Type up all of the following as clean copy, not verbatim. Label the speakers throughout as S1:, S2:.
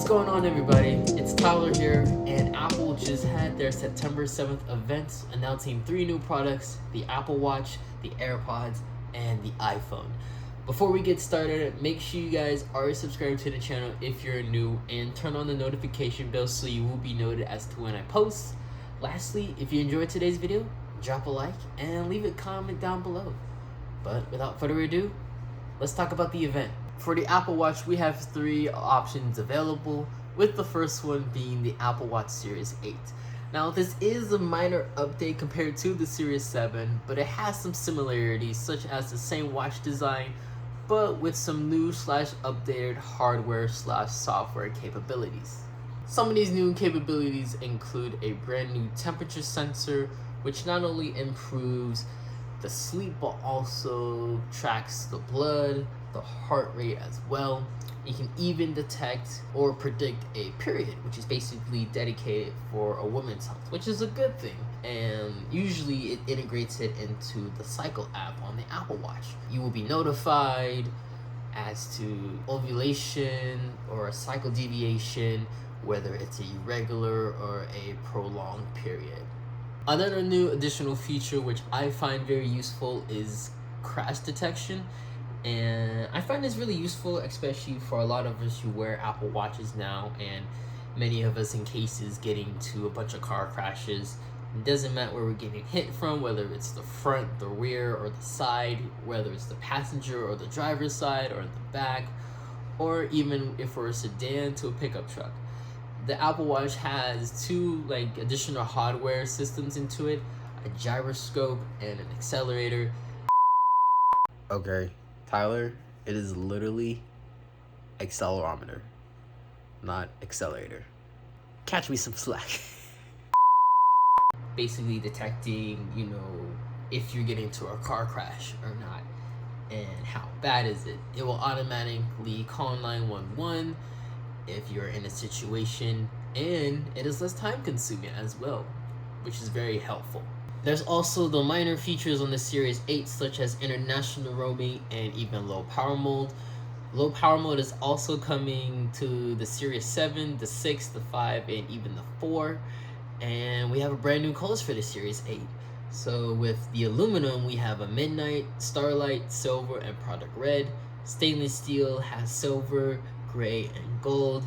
S1: going on, everybody? It's Tyler here, and Apple just had their September 7th event announcing 3 new products: the Apple Watch, the AirPods, and the iPhone. Before we get started, make sure you guys are subscribed to the channel if you're new, and turn on the notification bell so you will be noted as to when I post. Lastly, if you enjoyed today's video, drop a like and leave a comment down below. But without further ado, let's talk about the event. For the Apple Watch, we have 3 options available, with the first one being the Apple Watch Series 8. Now, this is a minor update compared to the Series 7, but it has some similarities, such as the same watch design, but with some new / updated hardware / software capabilities. Some of these new capabilities include a brand new temperature sensor, which not only improves the sleep but also tracks the blood, the heart rate as well. You can even detect or predict a period, which is basically dedicated for a woman's health, which is a good thing. And usually it integrates it into the Cycle app on the Apple Watch. You will be notified as to ovulation or a cycle deviation, whether it's a irregular or a prolonged period. Another new additional feature which I find very useful is crash detection. And I find this really useful, especially for a lot of us who wear Apple Watches now, and many of us in cases getting to a bunch of car crashes. It doesn't matter where we're getting hit from, whether it's the front, the rear, or the side, whether it's the passenger or the driver's side or the back, or even if we're a sedan to a pickup truck. The Apple Watch has 2 additional hardware systems into it: a gyroscope and an accelerator. Okay, Tyler, it is literally accelerometer, not accelerator. Catch me some slack. Basically detecting, if you're getting into a car crash or not, and how bad is it. It will automatically call 911 if you're in a situation, and it is less time consuming as well, which is very helpful. There's also the minor features on the Series 8, such as international roaming and even low power mode. Low power mode is also coming to the Series 7, the 6, the 5, and even the 4. And we have a brand new colors for the Series 8. So with the aluminum, we have a midnight, starlight, silver, and product red. Stainless steel has silver, gray, and gold.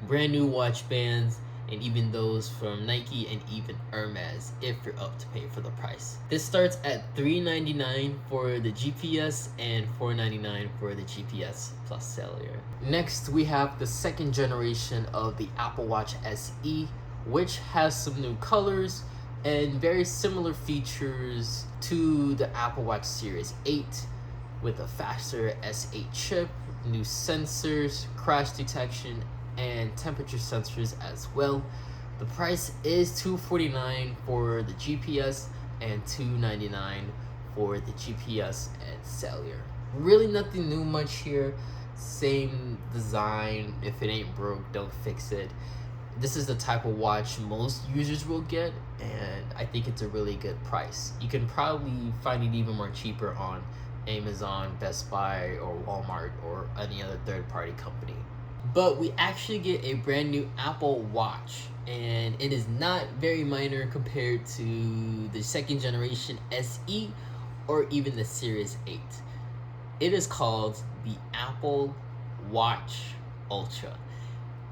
S1: Brand new watch bands, and even those from Nike and even Hermes if you're up to pay for the price. This starts at $399 for the GPS and $499 for the GPS plus cellular. Next, we have the 2nd generation of the Apple Watch SE, which has some new colors and very similar features to the Apple Watch Series 8, with a faster S8 chip, new sensors, crash detection, and temperature sensors as well. The price is $249 for the GPS and $299 for the GPS and cellular. Really nothing new much here. Same design. If it ain't broke, don't fix it. This is the type of watch most users will get, and I think it's a really good price. You can probably find it even more cheaper on Amazon, Best Buy, or Walmart, or any other third-party company. But we actually get a brand new Apple Watch, and it is not very minor compared to the 2nd generation SE or even the Series 8. It is called the Apple Watch Ultra,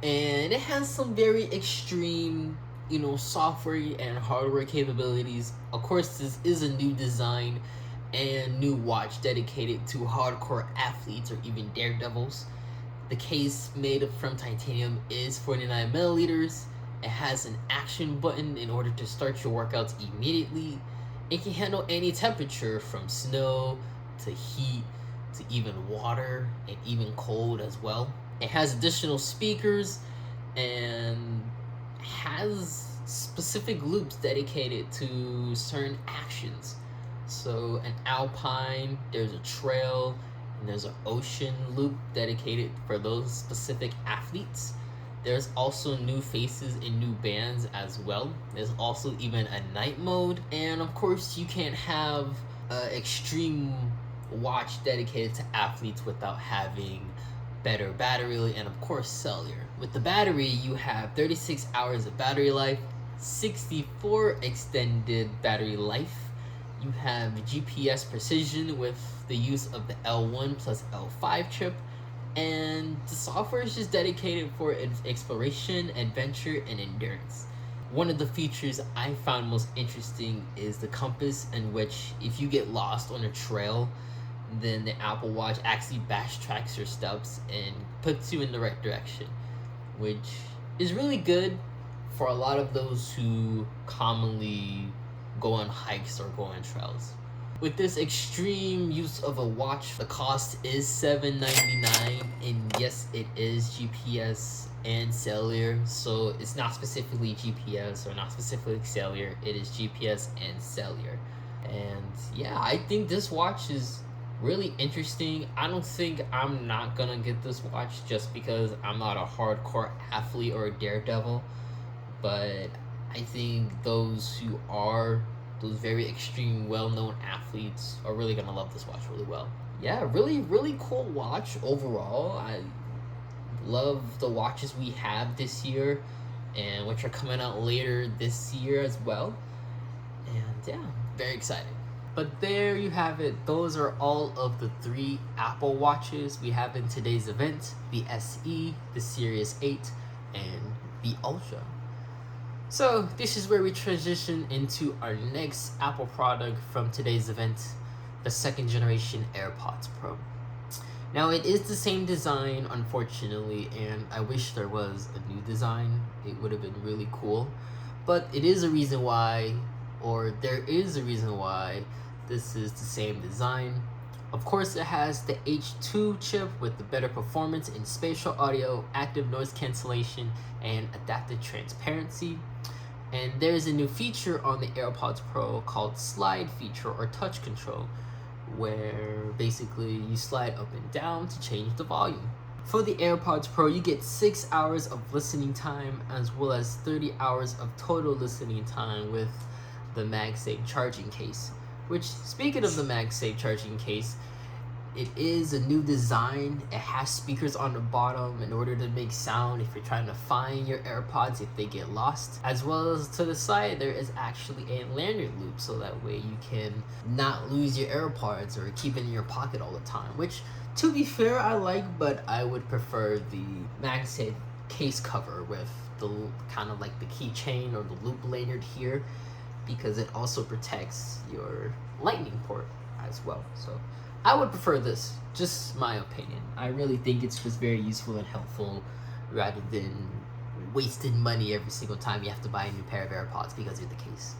S1: and it has some very extreme software and hardware capabilities. Of course, this is a new design and new watch dedicated to hardcore athletes or even daredevils. The case made from titanium is 49 milliliters. It has an action button in order to start your workouts immediately. It can handle any temperature from snow to heat to even water and even cold as well. It has additional speakers and has specific loops dedicated to certain actions. So an alpine, there's a trail, and there's an ocean loop dedicated for those specific athletes. There's also new faces and new bands as well. There's also even a night mode. And of course, you can't have an extreme watch dedicated to athletes without having better battery, and of course cellular. With the battery, you have 36 hours of battery life, 64 extended battery life. You have GPS precision with the use of the L1 plus L5 chip, and the software is just dedicated for exploration, adventure, and endurance. One of the features I found most interesting is the compass, in which if you get lost on a trail, then the Apple Watch actually backtracks your steps and puts you in the right direction, which is really good for a lot of those who commonly go on hikes or go on trails. With this extreme use of a watch, the cost is $799, and yes, it is GPS and cellular, so it's not specifically GPS or not specifically cellular, it is GPS and cellular. And yeah, I think this watch is really interesting. I don't think I'm not gonna get this watch just because I'm not a hardcore athlete or a daredevil, but I think those who are those very extreme, well-known athletes are really gonna love this watch really well. Yeah, really cool watch overall. I love the watches we have this year and which are coming out later this year as well. And yeah, very exciting. But there you have it. Those are all of the 3 Apple Watches we have in today's event: the SE, the Series 8, and the Ultra. So this is where we transition into our next Apple product from today's event, the 2nd generation AirPods Pro. Now it is the same design, unfortunately, and I wish there was a new design. It would have been really cool. But it is a reason why, or there is a reason why, this is the same design. Of course, it has the H2 chip with the better performance in spatial audio, active noise cancellation, and adaptive transparency. And there's a new feature on the AirPods Pro called slide feature or touch control, where basically you slide up and down to change the volume. For the AirPods Pro, you get 6 hours of listening time as well as 30 hours of total listening time with the MagSafe charging case. Which, speaking of the MagSafe charging case, it is a new design. It has speakers on the bottom in order to make sound if you're trying to find your AirPods if they get lost. As well as to the side, there is actually a lanyard loop, so that way you can not lose your AirPods or keep it in your pocket all the time. Which, to be fair, I like, but I would prefer the MagSafe case cover with the kind of like the keychain or the loop lanyard here, because it also protects your lightning port as well. So I would prefer this, just my opinion. I really think it's just very useful and helpful rather than wasting money every single time you have to buy a new pair of AirPods because of the case.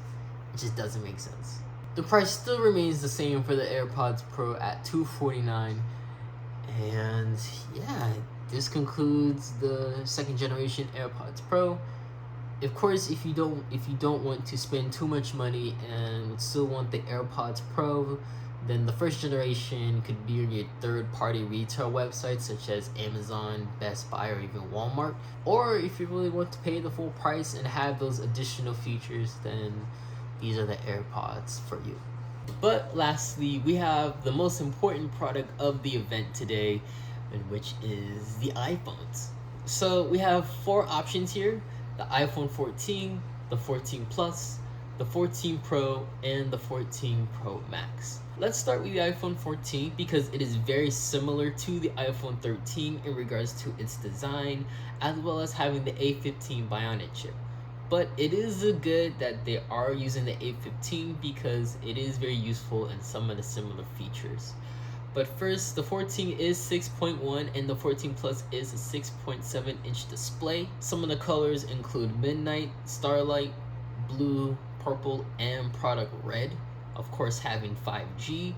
S1: It just doesn't make sense. The price still remains the same for the AirPods Pro at $249. And yeah, this concludes the 2nd generation AirPods Pro. Of course, if you don't want to spend too much money and still want the AirPods Pro, then the 1st generation could be on your third-party retail websites such as Amazon, Best Buy, or even Walmart. Or if you really want to pay the full price and have those additional features, then these are the AirPods for you. But lastly, we have the most important product of the event today, which is the iPhones. So we have 4 options here: the iPhone 14, the 14 Plus, the 14 Pro, and the 14 Pro Max. Let's start with the iPhone 14 because it is very similar to the iPhone 13 in regards to its design, as well as having the A15 Bionic chip. But it is good that they are using the A15 because it is very useful in some of the similar features. But first, the 14 is 6.1 and the 14 Plus is a 6.7 inch display. Some of the colors include Midnight, Starlight, Blue, Purple, and Product Red. Of course, having 5G.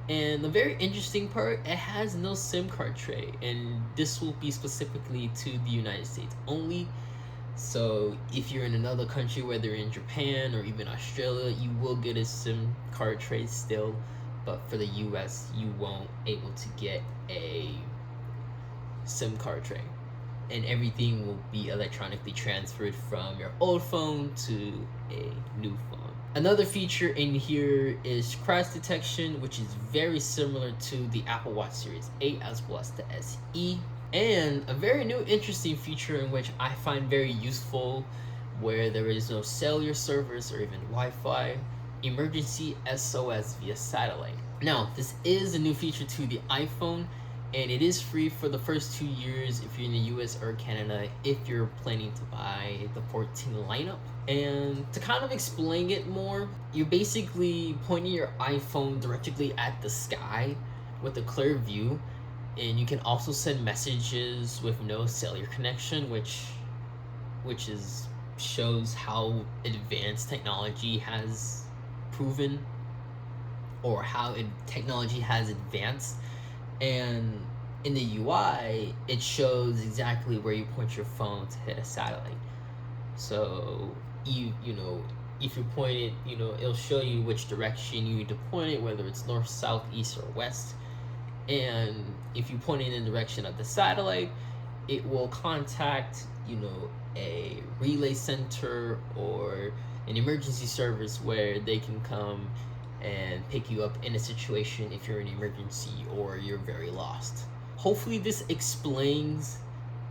S1: And the very interesting part, it has no SIM card tray, and this will be specifically to the United States only. So if you're in another country, whether in Japan or even Australia, you will get a SIM card tray still. But for the US, you won't able to get a SIM card tray. And everything will be electronically transferred from your old phone to a new phone. Another feature in here is crash detection, which is very similar to the Apple Watch Series 8 as well as the SE. And a very new interesting feature in which I find very useful, where there is no cellular service or even Wi-Fi, emergency SOS via satellite. Now, this is a new feature to the iPhone, and it is free for the first 2 years if you're in the US or Canada, if you're planning to buy the 14 lineup. And to kind of explain it more, you're basically pointing your iPhone directly at the sky with a clear view, and you can also send messages with no cellular connection, which is shows how advanced technology has proven, or how technology has advanced. And in the UI, it shows exactly where you point your phone to hit a satellite. So you know, if you point it, it'll show you which direction you need to point it, whether it's north, south, east, or west. And if you point it in the direction of the satellite, it will contact, a relay center or an emergency service where they can come and pick you up in a situation if you're in an emergency or you're very lost. Hopefully this explains,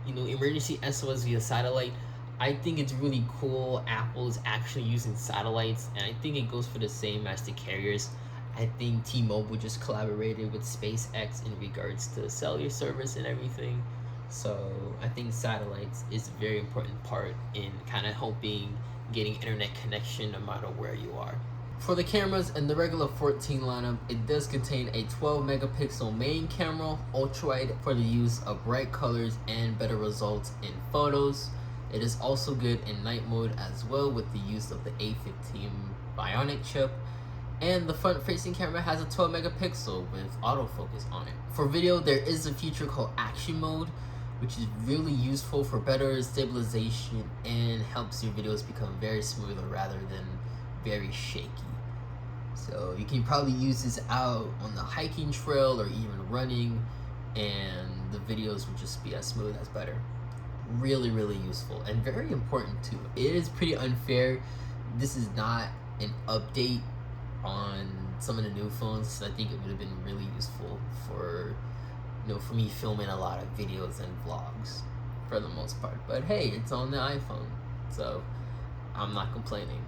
S1: emergency SOS via satellite. I think it's really cool Apple is actually using satellites, and I think it goes for the same as the carriers. I think T-Mobile just collaborated with SpaceX in regards to cellular service and everything. So I think satellites is a very important part in kind of helping getting internet connection no matter where you are. For the cameras in the regular 14 lineup, it does contain a 12 megapixel main camera, ultra wide for the use of bright colors and better results in photos. It is also good in night mode as well with the use of the A15 Bionic chip. And the front facing camera has a 12 megapixel with autofocus on it. For video, there is a feature called action mode, which is really useful for better stabilization and helps your videos become very smooth rather than very shaky. So you can probably use this out on the hiking trail or even running, and the videos will just be as smooth as butter. Really, really useful and very important too. It is pretty unfair. This is not an update on some of the new phones. I think it would have been really useful for for me filming a lot of videos and vlogs for the most part. But hey, it's on the iPhone, so I'm not complaining.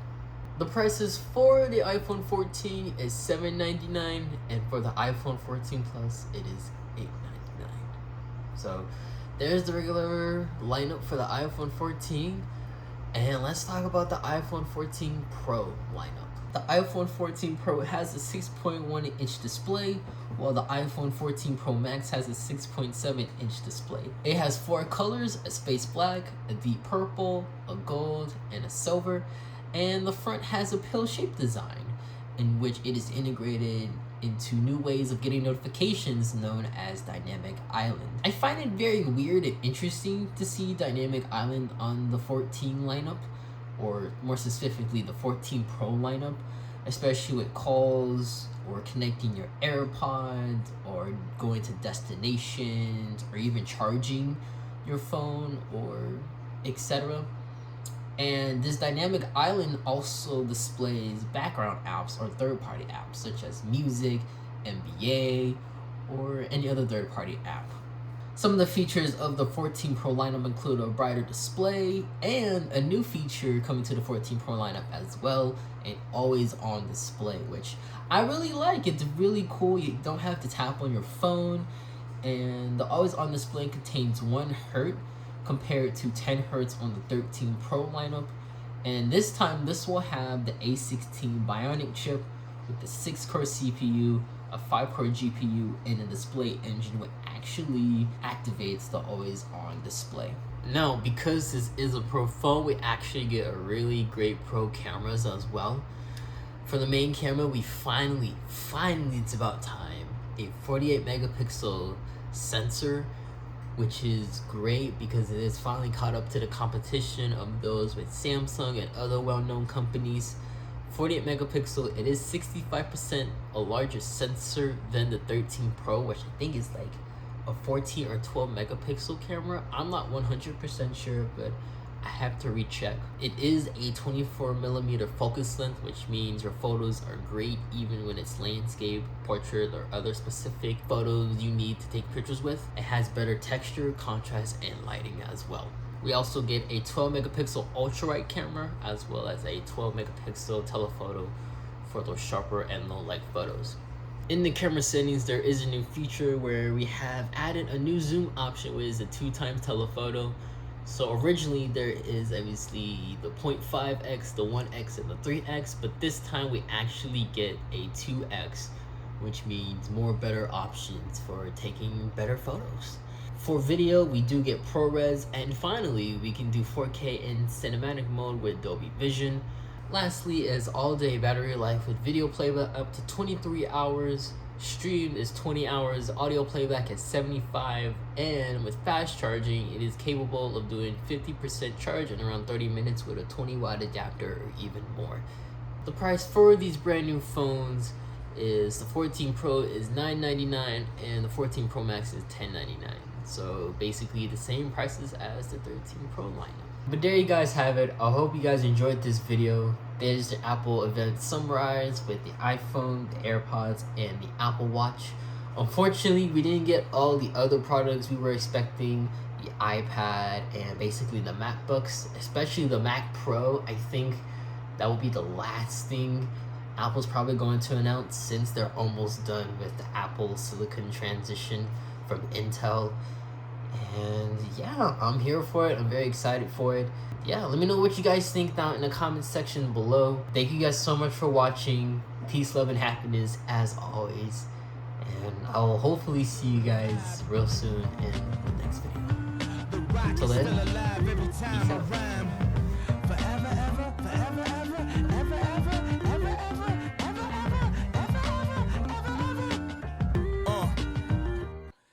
S1: The prices for the iPhone 14 is $799, and for the iPhone 14 Plus, it is $899. So there's the regular lineup for the iPhone 14, and let's talk about the iPhone 14 Pro lineup. The iPhone 14 Pro has a 6.1 inch display, while the iPhone 14 Pro Max has a 6.7 inch display. It has 4 colors: a space black, a deep purple, a gold, and a silver. And the front has a pill-shaped design, in which it is integrated into new ways of getting notifications known as Dynamic Island. I find it very weird and interesting to see Dynamic Island on the 14 lineup, or more specifically the 14 Pro lineup, especially with calls or connecting your AirPods or going to destinations or even charging your phone or etc. And this Dynamic Island also displays background apps or third-party apps such as music, NBA, or any other third-party app. Some of the features of the 14 Pro lineup include a brighter display and a new feature coming to the 14 Pro lineup as well, an always-on display, which I really like. It's really cool. You don't have to tap on your phone, and the always-on display contains 1 Hz compared to 10 Hz on the 13 Pro lineup. And this time, this will have the A16 Bionic chip with the 6-core CPU, a 5-core GPU, and a display engine which actually activates the always-on display. Now, because this is a Pro phone, we actually get a really great Pro cameras as well. For the main camera, we finally, it's about time, a 48 megapixel sensor, which is great because it is finally caught up to the competition of those with Samsung and other well-known companies. 48 megapixel, it is 65% a larger sensor than the 13 Pro, which I think is like a 14 or 12 megapixel camera. I'm not 100% sure, but I have to recheck. It is a 24mm focus length, which means your photos are great even when it's landscape, portrait, or other specific photos you need to take pictures with. It has better texture, contrast, and lighting as well. We also get a 12-megapixel ultra-wide camera as well as a 12-megapixel telephoto for those sharper and low-light photos. In the camera settings, there is a new feature where we have added a new zoom option, which is a 2x telephoto. So originally there is obviously the 0.5x, the 1x, and the 3x, but this time we actually get a 2x, which means more better options for taking better photos. For video, we do get ProRes, and finally we can do 4K in cinematic mode with Dolby Vision. Lastly is all-day battery life with video playback up to 23 hours, stream is 20 hours, audio playback is 75, and with fast charging, it is capable of doing 50% charge in around 30 minutes with a 20-watt adapter or even more. The price for these brand new phones is the 14 Pro is $999 and the 14 Pro Max is $1099. So basically the same prices as the 13 Pro lineup. But there you guys have it. I hope you guys enjoyed this video. There's the Apple event summarized with the iPhone, the AirPods, and the Apple Watch. Unfortunately, we didn't get all the other products we were expecting, the iPad and basically the MacBooks, especially the Mac Pro. I think that will be the last thing Apple's probably going to announce since they're almost done with the Apple Silicon transition from Intel. And yeah, I'm here for it. I'm very excited for it. Yeah, let me know what you guys think down in the comment section below. Thank you guys so much for watching. Peace, love, and happiness as always. And I will hopefully see you guys real soon in the next video. Till then, peace out.